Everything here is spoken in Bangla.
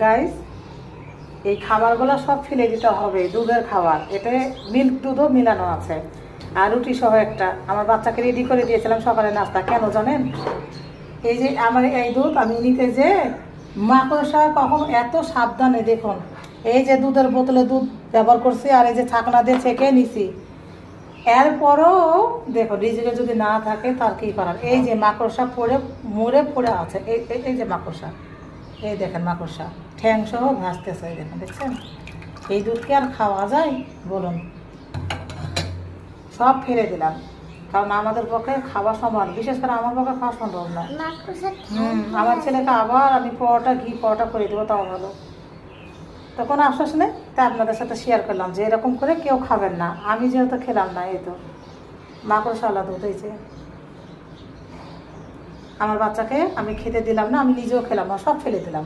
গাইস, এই খাবারগুলো সব ফেলে দিতে হবে। দুধের খাবার, এতে মিল্ক দুধও মিলানো আছে। আর রুটি সহ একটা আমার বাচ্চাকে রেডি করে দিয়েছিলাম সকালে নাস্তা। কেন জানেন? এই যে আমার এই দুধ আমি নিতে যে মাকড়সা কখন এত সাবধানে দেখুন। এই যে দুধের বোতলে দুধ ব্যবহার করছি আর এই যে ছাকনা দিয়ে ছেঁকে নিছি। এরপরও দেখো রিজিকে যদি না থাকে তার কী করার। এই যে মাকড়সা মরে পড়ে আছে। এই যে মাকড়সা, এই দেখেন মাকড়সা ঠ্যাং সহ ভাসতেছে। এই দেখেন, দেখছেন? এই দুধ কি আর খাওয়া যায় বলুন? সব ফেলে দিলাম, কারণ আমাদের পক্ষে খাওয়া সম্ভব, বিশেষ করে আমার পক্ষে খাওয়া সম্ভব না। আমার ছেলেকে আবার আমি ঘি পরোটা করে দেবো, তাও ভালো। তো কোনো আফসোস নেই, তাই আপনাদের সাথে শেয়ার করলাম যে এরকম করে কেউ খাবেন না। আমি যেহেতু খেলাম না, এই তো মাকড়সাওয়ালা দুধ হয়েছে। আমার বাচ্চাকে আমি খেতে দিলাম না, আমি নিজেও খেলাম না, সব ফেলে দিলাম।